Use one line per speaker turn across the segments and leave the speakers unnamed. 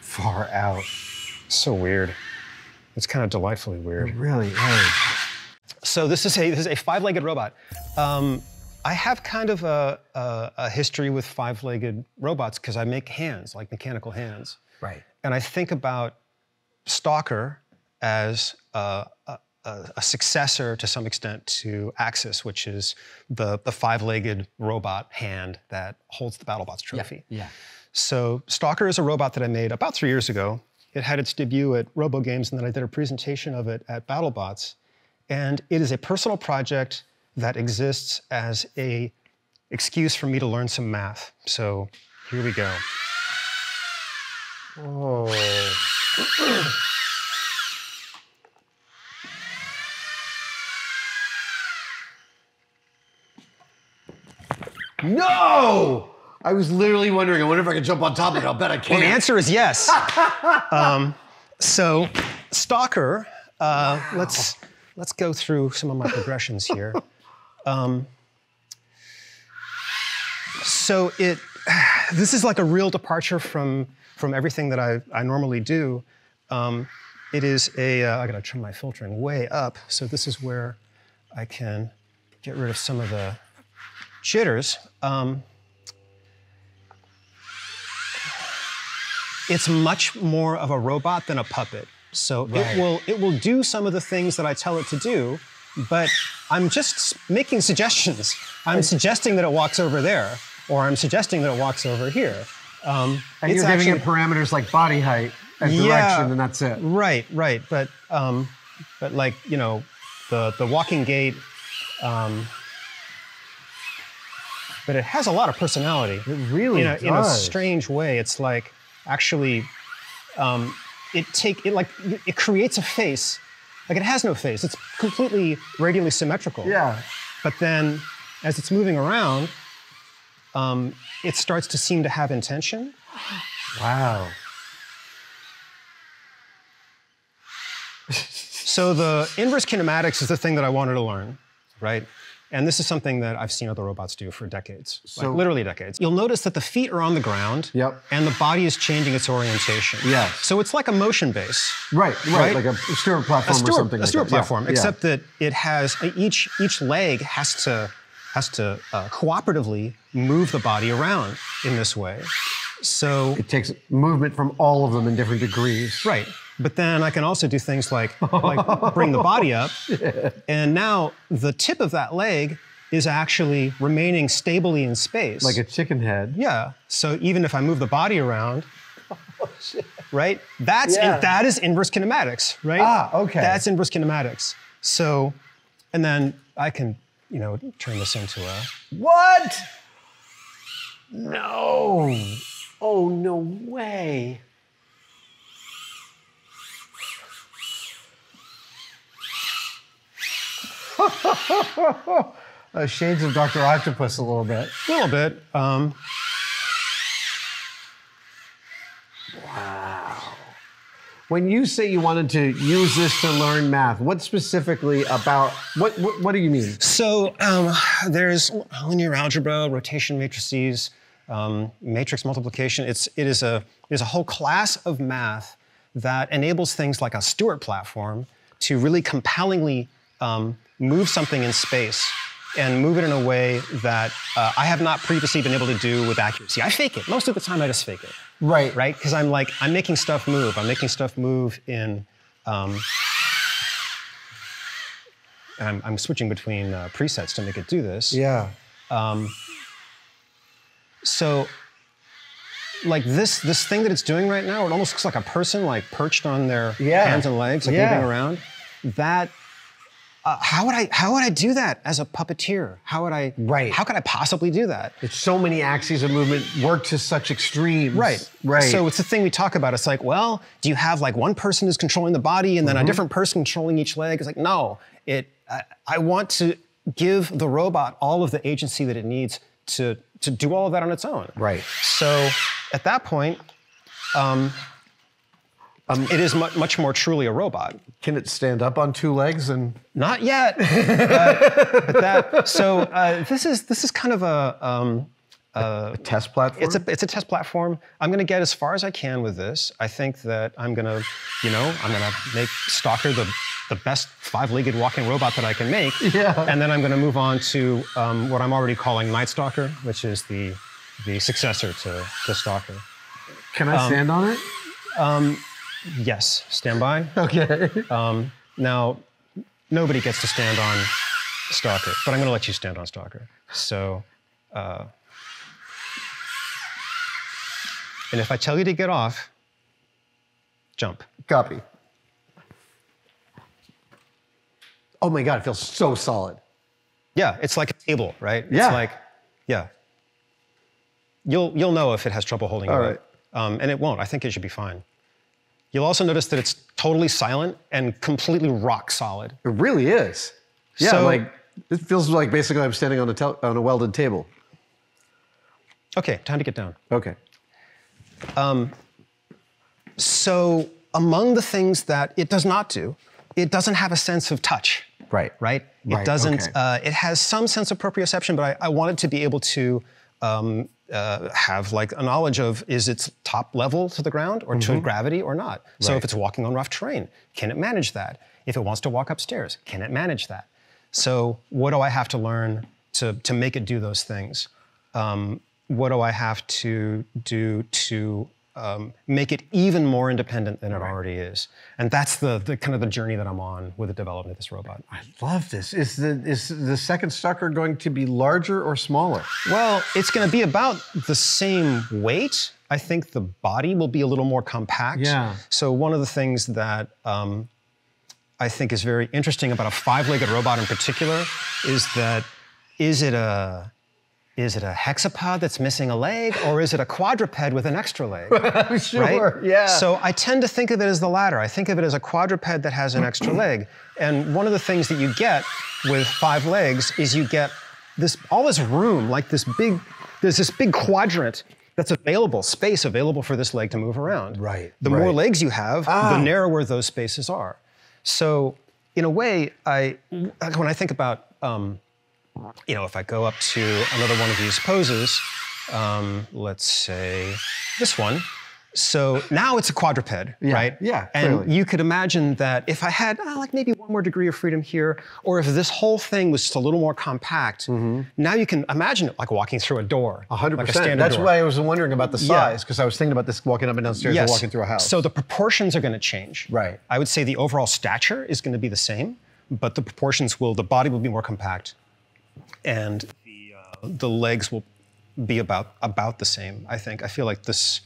Far out.
So weird. It's kind of delightfully weird.
It really is.
So this is a five-legged robot. I have kind of a history with five-legged robots because I make hands, like mechanical hands.
Right.
And I think about Stalker as a successor to some extent to Axis, which is the five-legged robot hand that holds the Battlebots trophy.
Yeah.
So Stalker is a robot that I made about 3 years ago. It had its debut at Robo Games, and then I did a presentation of it at Battlebots. And it is a personal project that exists as an excuse for me to learn some math. So here we go.
Oh. No! I was literally wondering, I wonder if I can jump on top of it. I'll bet I can.
Well, the answer is yes. So Stalker, wow. Let's go through some of my progressions here. So this is like a real departure from everything that I normally do. It is I gotta turn my filtering way up. So this is where I can get rid of some of the jitters. It's much more of a robot than a puppet. So right. it will do some of the things that I tell it to do, but I'm just making suggestions. I'm suggesting that it walks over there, or I'm suggesting that it walks over here.
And you're giving it parameters like body height and direction, and that's it.
Right. But like, you know, the walking gait, but it has a lot of personality.
It really does.
In a strange way. It's like, actually, it creates a face. Like, it has no face. It's completely radially symmetrical.
Yeah.
But then, as it's moving around, it starts to seem to have intention.
Wow.
So the inverse kinematics is the thing that I wanted to learn, right? And this is something that I've seen other robots do for decades, like literally decades. You'll notice that the feet are on the ground, and the body is changing its orientation.
Yeah.
So it's like a motion base.
Right, like a Stewart platform or something.
A Stewart platform, except that it has each leg has to cooperatively move the body around in this way. So
it takes movement from all of them in different degrees.
Right. But then I can also do things like bring the body up, and now the tip of that leg is actually remaining stably in space.
Like a chicken head.
Yeah. So even if I move the body around, right? That is inverse kinematics, right?
Ah, okay.
That's inverse kinematics. So, and then I can, you know, turn this into a...
What? No. Oh, no way. Shades of Dr. Octopus a little bit.
A little bit.
Wow. When you say you wanted to use this to learn math, what specifically about, what do you mean?
So there's linear algebra, rotation matrices, matrix multiplication. It is a whole class of math that enables things like a Stewart platform to really compellingly move something in space and move it in a way that I have not previously been able to do with accuracy. I fake it. Most of the time I just fake it.
Right.
Right? Because I'm making stuff move. I'm making stuff move in, I'm switching between presets to make it do this.
Yeah.
So, like this thing that it's doing right now, it almost looks like a person like perched on their hands and legs, like moving around. That, how would I do that as a puppeteer? How could I possibly do that?
It's so many axes of movement work to such extremes.
Right. So it's the thing we talk about. It's like, well, do you have like one person who's controlling the body and then a different person controlling each leg? It's like, no. I want to give the robot all of the agency that it needs to do all of that on its own.
Right.
So at that point, it is much more truly a robot.
Can it stand up on two legs and?
Not yet. This is kind of
A test platform?
It's a test platform. I'm going to get as far as I can with this. I think that I'm going to, I'm going to make Stalker the best 5-legged walking robot that I can make.
Yeah.
And then I'm going to move on to what I'm already calling Nightstalker, which is the successor to Stalker.
Can I stand on it?
Yes, stand by.
Okay.
Now, nobody gets to stand on Stalker, but I'm going to let you stand on Stalker. So, and if I tell you to get off, jump.
Copy. Oh my God, it feels so solid.
Yeah, it's like a table, right?
Yeah.
It's like, yeah. You'll know if it has trouble holding you up. And it won't. I think it should be fine. You'll also notice that it's totally silent and completely rock solid.
It really is. Yeah,
So-
like, it feels like basically I'm standing on a welded table.
Okay, time to get down.
Okay.
So among the things that it does not do, it doesn't have a sense of touch.
Right.
Right?
Right,
It doesn't,
okay.
it has some sense of proprioception, but I want it to be able to have like a knowledge of, is its top level to the ground or to gravity or not? So if it's walking on rough terrain, can it manage that? If it wants to walk upstairs, can it manage that? So what do I have to learn to make it do those things? What do I have to do to make it even more independent than it already is? And that's the kind of the journey that I'm on with the development of this robot.
I love this. Is the second Stalker going to be larger or smaller?
Well, it's going to be about the same weight. I think the body will be a little more compact.
Yeah.
So one of the things that I think is very interesting about a 5-legged robot in particular is that, is it a hexapod that's missing a leg, or is it a quadruped with an extra leg?
Sure,
Right?
yeah.
So I tend to think of it as the latter. I think of it as a quadruped that has an extra leg. And one of the things that you get with 5 legs is you get all this room, like there's this big quadrant that's available, space available for this leg to move around.
Right,
The more
right.
legs you have, the narrower those spaces are. So in a way, when I think about, if I go up to another one of these poses, let's say this one. So now it's a quadruped, right?
yeah,
And
clearly.
you could imagine that if I had like maybe one more degree of freedom here, or if this whole thing was just a little more compact, now you can imagine it like walking through a door.
100%.
Like a standard
That's
door.
why I was wondering about the size, because I was thinking about this walking up and downstairs or walking through a house.
So the proportions are going to change.
Right.
I would say the overall stature is going to be the same, but the the body will be more compact, and the legs will be about the same. I think. I feel like this,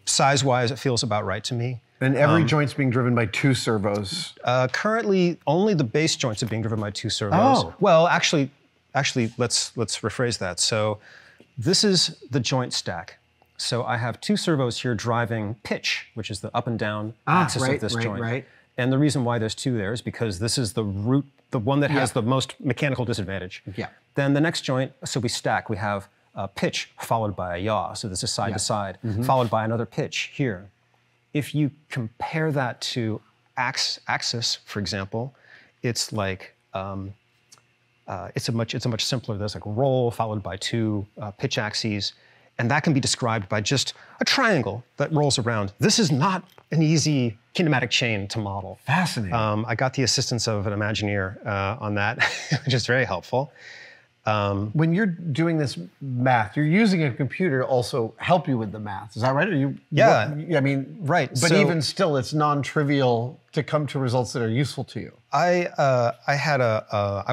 size-wise, it feels about right to me.
And every joint's being driven by 2 servos.
Currently, only the base joints are being driven by 2 servos.
Oh.
Well, actually, let's rephrase that. So, this is the joint stack. So I have 2 servos here driving pitch, which is the up and down axis of this joint.
Right.
And the reason why there's 2 there is because this is the root, the one that has the most mechanical disadvantage.
Yeah.
Then the next joint, so we stack. We have pitch followed by a yaw. So this is side to side, followed by another pitch here. If you compare that to axis, for example, it's like it's a much simpler. There's like roll followed by 2 pitch axes, and that can be described by just a triangle that rolls around. This is not an easy kinematic chain to model.
Fascinating.
I got the assistance of an Imagineer on that, which is very helpful.
When you're doing this math, you're using a computer to also help you with the math. Is that right?
Yeah.
I mean,
Right,
But
so-
even still, it's non-trivial to come to results that are useful to you.
I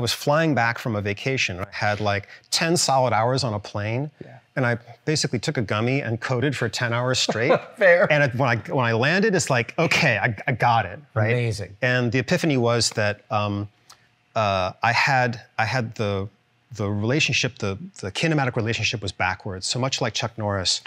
was flying back from a vacation. I had like 10 solid hours on a plane.
Yeah.
And I basically took a gummy and coded for 10 hours straight.
Fair.
And when I landed, it's like, okay, I got it, right?
Amazing.
And the epiphany was that I had the relationship, the kinematic relationship was backwards. So much like Chuck Norris,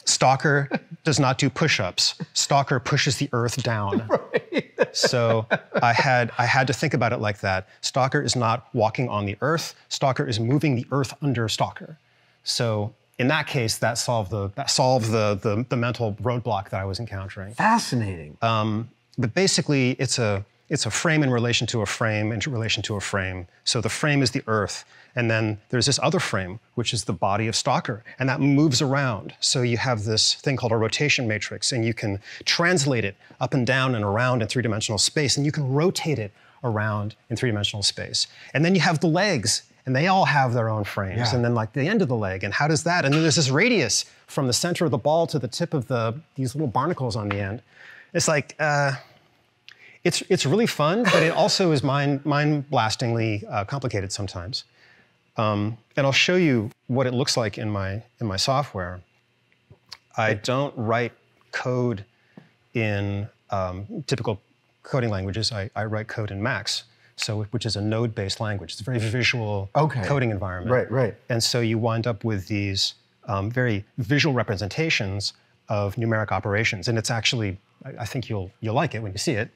Stalker does not do push-ups. Stalker pushes the earth down. Right. So I had to think about it like that. Stalker is not walking on the earth. Stalker is moving the earth under Stalker. So in that case, that solved the mental roadblock that I was encountering.
Fascinating.
But basically, it's a it's a frame in relation to a frame in relation to a frame. So the frame is the Earth. And then there's this other frame, which is the body of Stalker. And that moves around. So you have this thing called a rotation matrix. And you can translate it up and down and around in three-dimensional space. And you can rotate it around in three-dimensional space. And then you have the legs. And they all have their own frames.
Yeah.
And then like the end of the leg. And how does that? And then there's this radius from the center of the ball to the tip of these little barnacles on the end. It's like, it's really fun, but it also is mind-blastingly complicated sometimes. And I'll show you what it looks like in my software. I don't write code in typical coding languages. I write code in Max, which is a node-based language. It's a very visual coding environment.
Right, right.
And so you wind up with these very visual representations of numeric operations. And it's actually, I think you'll like it when you see it.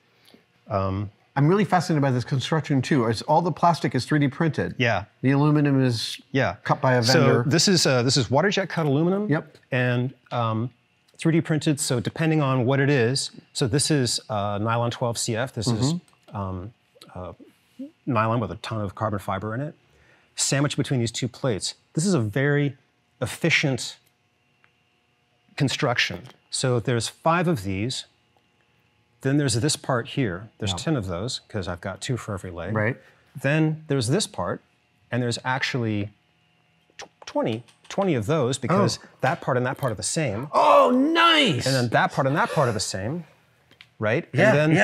I'm really fascinated by this construction too. All the plastic is 3D printed.
Yeah.
The aluminum is cut by a vendor.
So this is water jet cut aluminum.
Yep.
And 3D printed. So depending on what it is, so this is nylon 12 CF. This is nylon with a ton of carbon fiber in it, sandwiched between these two plates. This is a very efficient construction. So there's 5 of these. Then there's this part here. There's 10 of those, because I've got 2 for every leg.
Right.
Then there's this part, and there's actually 20 of those, because that part and that part are the same.
Oh, nice!
And then that part and that part are the same, right?
Yeah,
and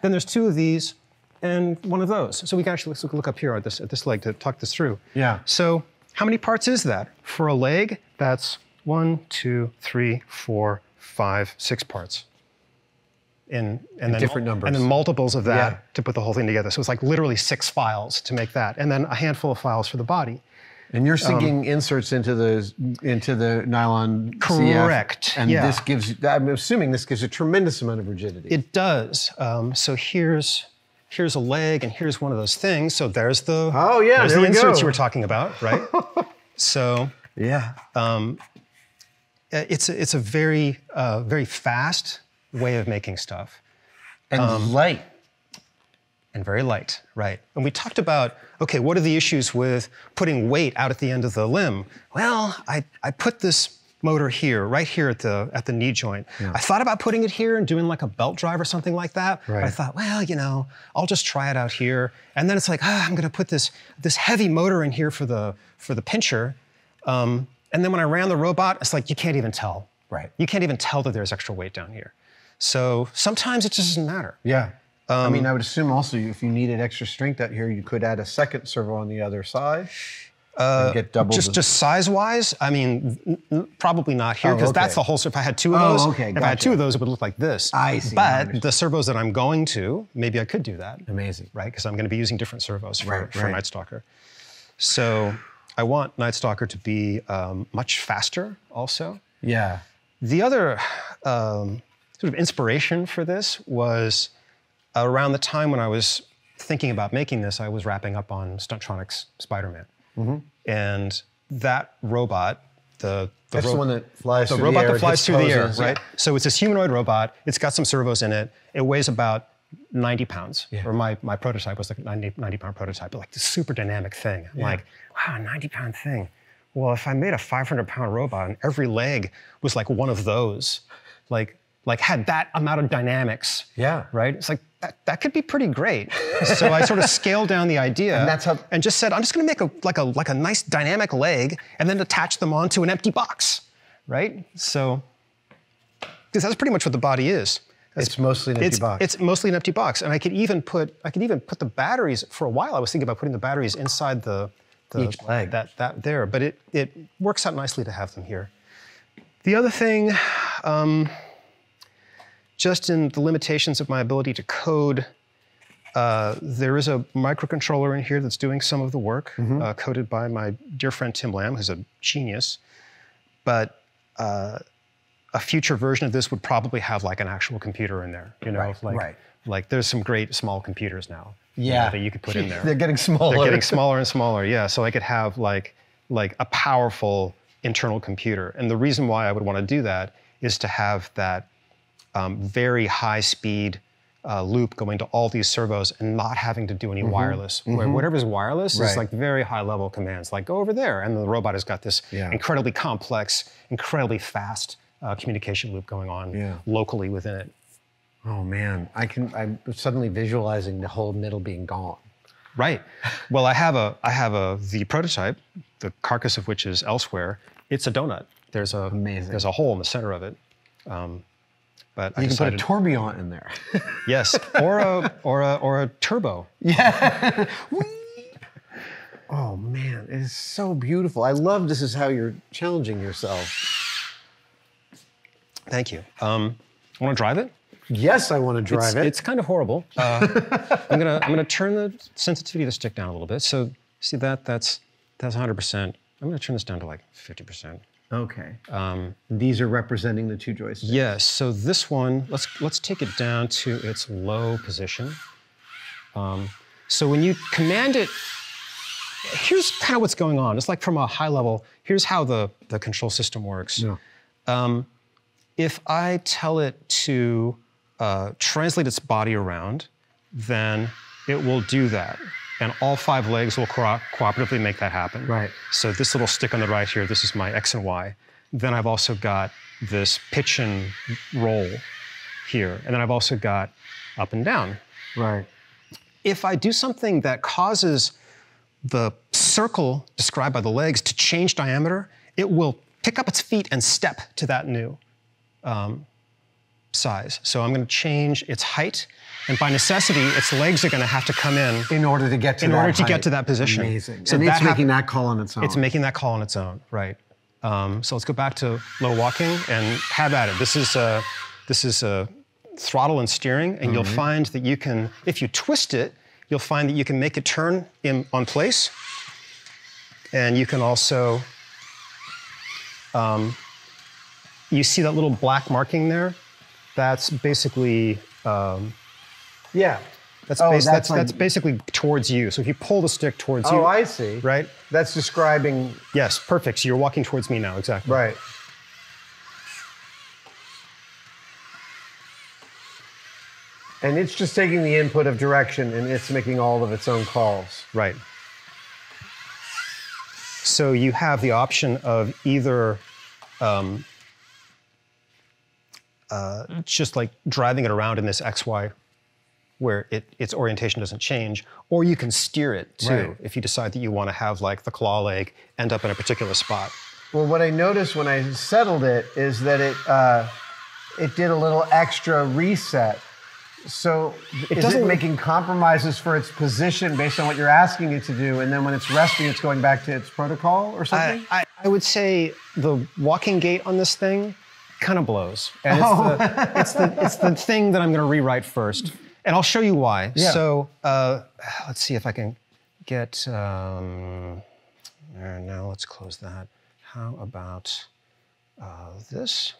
then there's 2 of these and 1 of those. So we can actually look up here at this leg to talk this through.
Yeah.
So how many parts is that? For a leg, that's 1, 2, 3, 4, 5, 6 parts. And then
different numbers.
And then multiples of that to put the whole thing together. So it's like literally 6 files to make that. And then a handful of files for the body.
And you're sinking inserts into the nylon
Correct.
CF, and this gives, I'm assuming this gives a tremendous amount of rigidity.
It does. So here's a leg, and here's one of those things. So there's the, there's the inserts you were talking about, right? So it's a very, very fast way of making stuff.
And light.
And very light, right. And we talked about, okay, what are the issues with putting weight out at the end of the limb? Well, I put this motor here, right here at the knee joint. I thought about putting it here and doing like a belt drive or something like that. Right. But I thought, well, you know, I'll just try it out here. And then it's like, I'm gonna put this heavy motor in here for the pincher. And then when I ran the robot, it's like, you can't even tell. Right. You can't even tell that there's extra weight down here. So sometimes it just doesn't matter.
Yeah. I mean, I would assume also if you needed extra strength out here, you could add a second servo on the other side and get double.
Just size-wise, I mean, probably not here, because that's the whole servo. If I had 2 of those, if I had 2 of those, it would look like this.
I see.
But the servos that I'm going to, maybe I could do that.
Amazing.
Right, because I'm going to be using different servos for Nightstalker. So I want Nightstalker to be much faster also.
Yeah.
The other sort of inspiration for this was around the time when I was thinking about making this, I was wrapping up on Stuntronics Spider-Man. And that robot, that's
the one that flies
through
the air.
The robot that flies through the air, right?
Yeah.
So it's this humanoid robot. It's got some servos in it. It weighs about 90 pounds. Yeah. Or my prototype was like a 90-pound prototype, but like this super dynamic thing. I'm like, wow, a 90-pound thing. Well, if I made a 500-pound robot and every leg was like one of those, like had that amount of dynamics, right? It's like, that could be pretty great. So I sort of scaled down the idea and just said, I'm just gonna make a nice dynamic leg and then attach them onto an empty box, right? So, because that's pretty much what the body is.
It's mostly an empty box.
It's mostly an empty box. And I could even put the batteries, for a while I was thinking about putting the batteries inside
each leg.
That there, but it works out nicely to have them here. The other thing, just in the limitations of my ability to code, there is a microcontroller in here that's doing some of the work, coded by my dear friend Tim Lamb, who's a genius. But a future version of this would probably have like an actual computer in there, you know, like there's some great small computers now, that you could put in there.
They're getting smaller.
They're getting smaller and smaller, yeah. So I could have like a powerful internal computer. And the reason why I would want to do that is to have that very high speed loop going to all these servos and not having to do any wireless. Where whatever's wireless is like very high level commands, like go over there, and the robot has got this incredibly complex, incredibly fast communication loop going on locally within it.
Oh man, I'm suddenly visualizing the whole middle being gone.
Right. Well, I have the prototype, the carcass of which is elsewhere. It's a donut. There's a hole in the center of it. But
you can put a tourbillon in there.
Yes, or a turbo.
Yeah. Oh man, it is so beautiful. I love this is how you're challenging yourself.
Thank you. Want to drive it?
Yes, I want to drive it.
It's kind of horrible. I'm gonna turn the sensitivity of the stick down a little bit. So see that's 100%. I'm gonna turn this down to like 50%.
Okay. These are representing the two joysticks.
Yes. So this one, let's take it down to its low position. So when you command it, here's kind of what's going on. It's like from a high level. Here's how the control system works. Yeah. If I tell it to translate its body around, then it will do that. And all 5 legs will cooperatively make that happen.
Right.
So this little stick on the right here, this is my X and Y. Then I've also got this pitch and roll here. And then I've also got up and down.
Right.
If I do something that causes the circle described by the legs to change diameter, it will pick up its feet and step to that new size. So I'm going to change its height, and by necessity, its legs are going to have to come in
order to get to
that position.
Amazing. So and it's making that call on its own.
It's making that call on its own, right? So let's go back to low walking and have at it. This is throttle and steering, and you'll find that you can, if you twist it, you'll find that you can make it turn on place, and you can also. You see that little black marking there? That's basically,
yeah.
That's basically towards you. So if you pull the stick towards you.
Oh, I see.
Right?
That's describing.
Yes, perfect. So you're walking towards me now, exactly.
Right. And it's just taking the input of direction and it's making all of its own calls.
Right. So you have the option of either just like driving it around in this XY where its orientation doesn't change, or you can steer it too if you decide that you want to have like the claw leg end up in a particular spot.
Well, what I noticed when I settled it is that it did a little extra reset. So is it making compromises for its position based on what you're asking it to do, and then when it's resting, it's going back to its protocol or something?
I would say the walking gait on this thing kind of blows. And it's the thing that I'm going to rewrite first. And I'll show you why.
Yeah.
So let's see if I can get, now let's close that. How about this?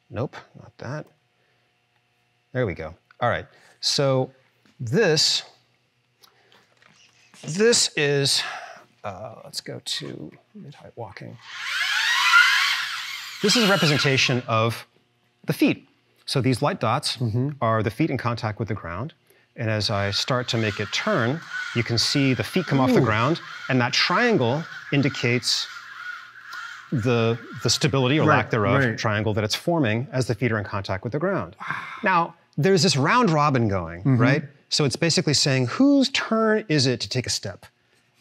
Nope, not that. There we go. All right, so this is, let's go to mid-height walking. This is a representation of the feet. So these light dots are the feet in contact with the ground. And as I start to make it turn, you can see the feet come off the ground, and that triangle indicates the stability or lack thereof triangle that it's forming as the feet are in contact with the ground. Now, there's this round robin going, right? So it's basically saying, whose turn is it to take a step?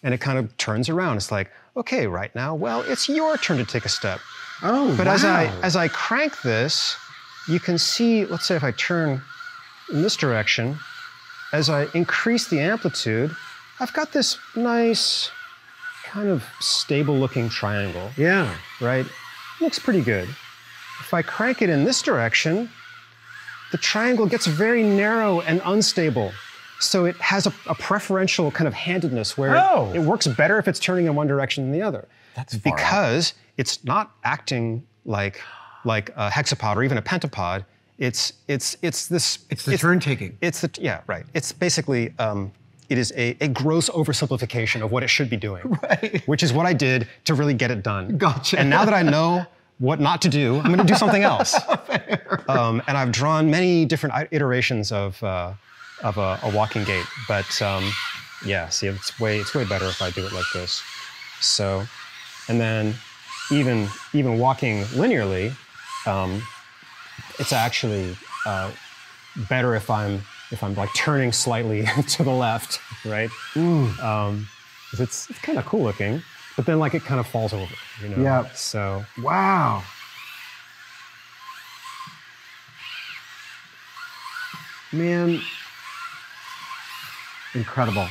And it kind of turns around. It's like, okay, right now, well, it's your turn to take a step.
Oh,
but as I crank this, you can see, let's say if I turn in this direction, as I increase the amplitude, I've got this nice, kind of stable-looking triangle.
Yeah.
Right? Looks pretty good. If I crank it in this direction, the triangle gets very narrow and unstable. So it has a preferential kind of handedness where it works better if it's turning in one direction than the other.
That's far
because it's not acting like a hexapod or even a pentapod. It's the
turn taking.
It's basically it is a gross oversimplification of what it should be doing.
Right.
Which is what I did to really get it done.
Gotcha.
And now that I know what not to do. I'm going to do something else. And I've drawn many different iterations of a walking gait, but yeah, see, it's way better if I do it like this. So, and then even walking linearly, it's actually better if I'm like turning slightly to the left, right? It's kind of cool looking, but then like it kind of falls over, you know?
Yeah.
So.
Wow. Man, incredible.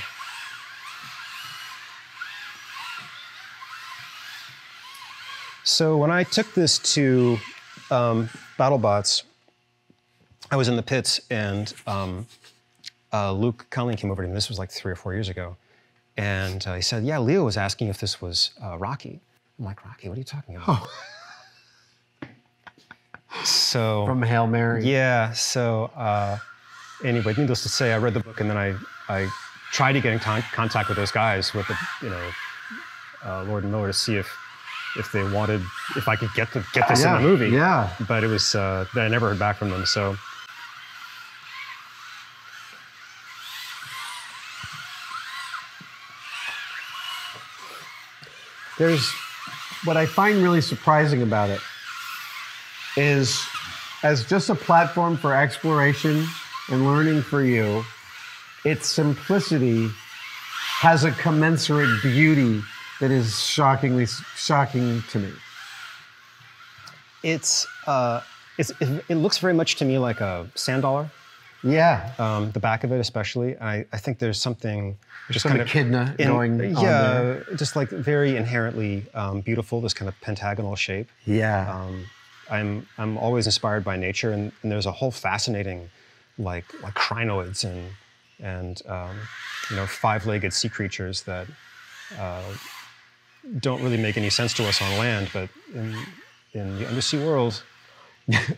So when I took this to Battlebots, I was in the pits and Luke Conley came over to me. This was like 3 or 4 years ago. And he said, yeah, Leo was asking if this was Rocky. I'm like, Rocky, what are you talking about?
Oh.
So
from Hail Mary.
Yeah, so anyway, needless to say, I read the book and then I tried to get in contact with those guys, with the, you know, Lord and Miller, to see if they wanted, if I could get this in the movie.
Yeah.
But it was, I never heard back from them, so.
There's, what I find really surprising about it is, as just a platform for exploration and learning for you, its simplicity has a commensurate beauty that is shocking to me.
It looks very much to me like a sand dollar.
Yeah.
The back of it especially. I think there's something just
some
kind of
echidna going on there.
Just like very inherently beautiful, this kind of pentagonal shape.
Yeah.
I'm always inspired by nature, and there's a whole fascinating like crinoids and you know, 5-legged sea creatures that don't really make any sense to us on land, but in the undersea world.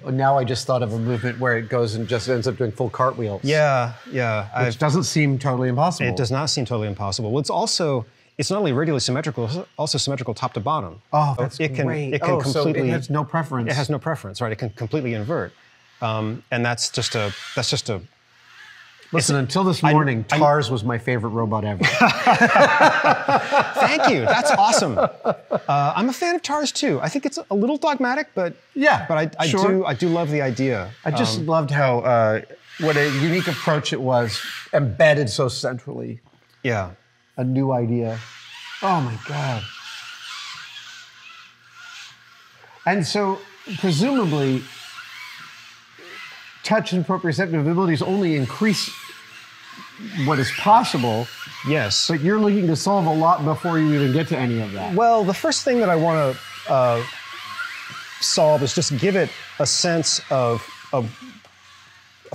Now I just thought of a movement where it goes and just ends up doing full cartwheels.
Yeah, yeah.
Which doesn't seem totally impossible.
It does not seem totally impossible. Well, it's not only radially symmetrical, it's also symmetrical top to bottom.
Oh, that's great.
It can completely.
So it has no preference.
It has no preference, right? It can completely invert, and that's just a.
Listen, until this morning, Tars was my favorite robot ever.
Thank you. That's awesome. I'm a fan of Tars too. I think it's a little dogmatic, but
yeah,
but I do love the idea.
I just loved how what a unique approach it was, embedded so centrally.
Yeah.
A new idea. Oh my God. And so presumably, touch and proprioceptive abilities only increase what is possible.
Yes.
But you're looking to solve a lot before you even get to any of that.
Well, the first thing that I want to solve is just give it a sense of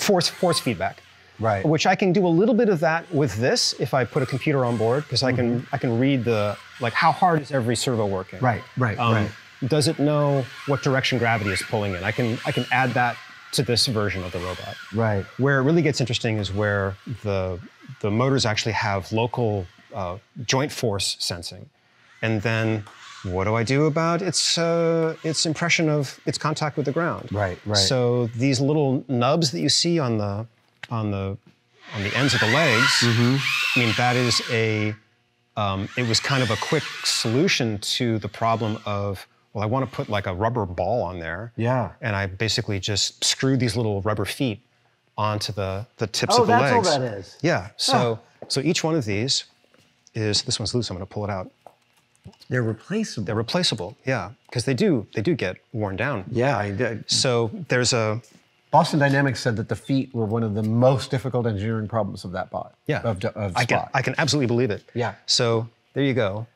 force feedback.
Right.
Which I can do a little bit of that with this if I put a computer on board, because I can read the, like, how hard is every servo working?
Right.
Does it know what direction gravity is pulling in? I can add that to this version of the robot.
Right.
Where it really gets interesting is where the motors actually have local joint force sensing. And then what do I do about its impression of its contact with the ground?
Right.
So these little nubs that you see on the ends of the legs, I mean, that is it was kind of a quick solution to the problem of, well, I want to put like a rubber ball on there. Yeah. And I basically just screwed these little rubber feet onto the tips of the legs.
Oh, that's all that is.
Yeah. So each one of these is, this one's loose, I'm going to pull it out.
They're replaceable.
They're replaceable, yeah, because they do get worn down.
Yeah, I did.
So there's a...
Boston Dynamics said that the feet were one of the most difficult engineering problems of that bot.
Yeah.
Of Spot.
I can absolutely believe it.
Yeah.
So there you go.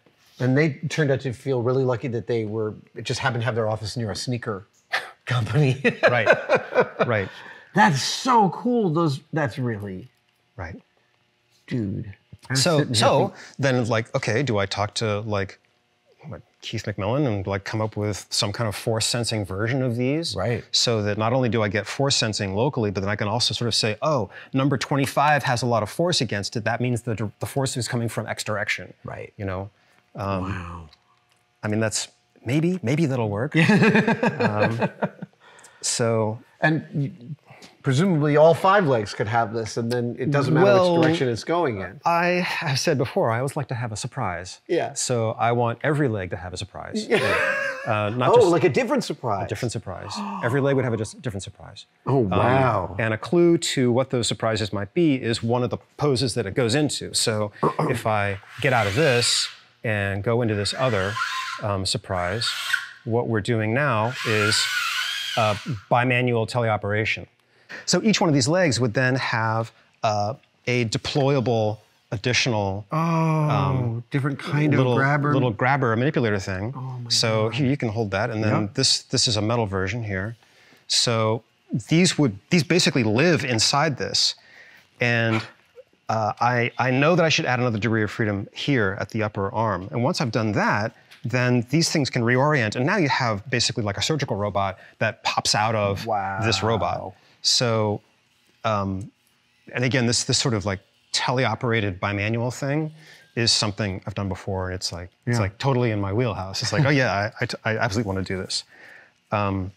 And they turned out to feel really lucky that it just happened to have their office near a sneaker company.
Right.
That's so cool. That's really.
Right.
Dude.
So then, like, okay, do I talk to like Keith McMillan and like come up with some kind of force sensing version of these?
Right.
So that not only do I get force sensing locally, but then I can also sort of say, oh, number 25 has a lot of force against it. That means the force is coming from X direction.
Right.
You know.
Wow.
I mean, that's maybe that'll work.
And presumably all 5 legs could have this, and then it doesn't matter which direction it's going in.
I have said before, I always like to have a surprise.
Yeah.
So I want every leg to have a surprise.
Not just like a different surprise.
A different surprise. Every leg would have a different surprise.
Oh, wow.
And a clue to what those surprises might be is one of the poses that it goes into. So if I get out of this and go into this other surprise, what we're doing now is bimanual teleoperation. So each one of these legs would then have a deployable additional
different kind
little,
of grabber.
Little grabber, a manipulator thing.
Oh my
so
God.
Here you can hold that, and then this is a metal version here. So these basically live inside this, and I know that I should add another degree of freedom here at the upper arm. And once I've done that, then these things can reorient, and now you have basically like a surgical robot that pops out of this robot. So, and again, this sort of like teleoperated bimanual thing is something I've done before, and it's like totally in my wheelhouse. It's like, oh yeah, I absolutely want to do this. And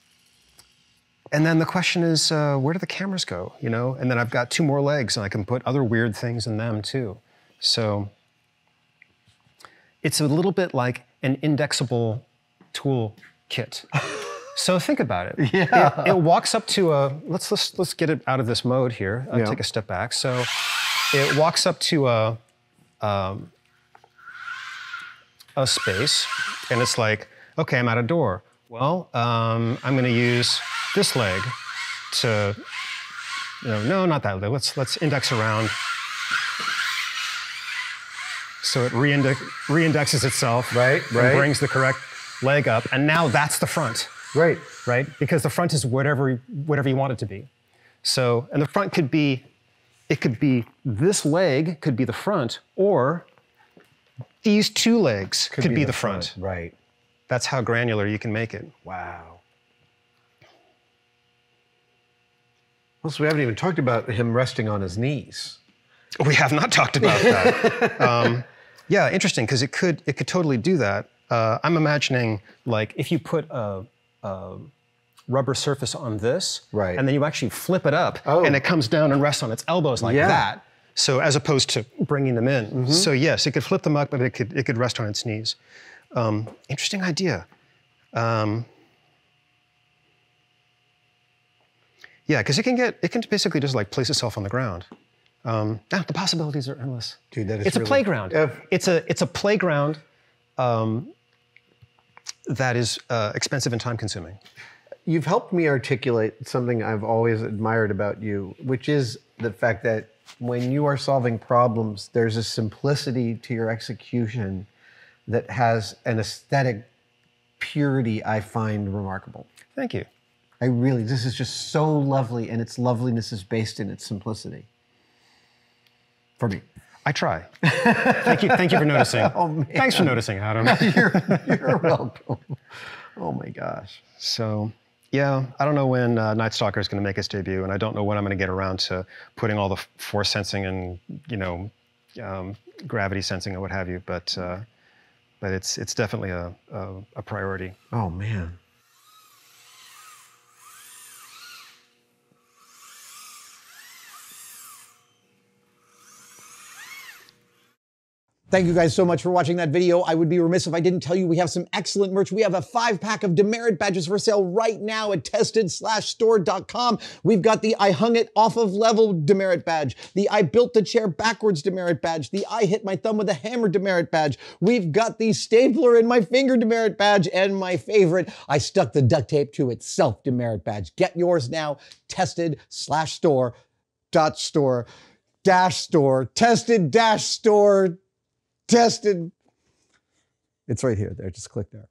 then the question is, where do the cameras go? You know, and then I've got 2 more legs, and I can put other weird things in them too. So it's a little bit like an indexable tool kit. So think about it. Yeah. It walks up to a, let's get it out of this mode here. Take a step back. So it walks up to a space, and it's like, okay, I'm at a door. Well, I'm going to use this leg to, no, not that leg. Let's index around. So it reindexes itself, and brings the correct leg up, and now that's the front. Right? Because the front is whatever you want it to be. So, and the front could be, this leg could be the front, or these 2 legs could be the front.
Right.
That's how granular you can make it.
Wow. Well, so we haven't even talked about him resting on his knees.
We have not talked about that. Yeah, interesting, because it could totally do that. I'm imagining, like, if you put a rubber surface on this, and then you actually flip it up, and it comes down and rests on its elbows like that. So as opposed to bringing them in. So yes, it could flip them up, but it could rest on its knees. Interesting idea. Yeah, because it can basically just like place itself on the ground. The possibilities are endless.
Dude, that is
It's a playground. It's a playground that is expensive and time-consuming.
You've helped me articulate something I've always admired about you, which is the fact that when you are solving problems, there's a simplicity to your execution that has an aesthetic purity I find remarkable.
Thank you.
This is just so lovely, and its loveliness is based in its simplicity. For me.
I try. Thank you for noticing.
Oh, man.
Thanks for noticing, Adam.
You're welcome. Oh my gosh.
So, yeah, I don't know when Nightstalker is going to make its debut, and I don't know when I'm going to get around to putting all the force sensing and gravity sensing and what have you. But it's definitely a priority.
Oh man.
Thank you guys so much for watching that video. I would be remiss if I didn't tell you we have some excellent merch. We have a 5-pack of demerit badges for sale right now at tested/store.com. We've got the I hung it off of level demerit badge, the I built the chair backwards demerit badge, the I hit my thumb with a hammer demerit badge. We've got the stapler in my finger demerit badge, and my favorite, I stuck the duct tape to itself demerit badge. Get yours now, tested/store.store. Tested-store. Tested. It's right here. There. Just click there.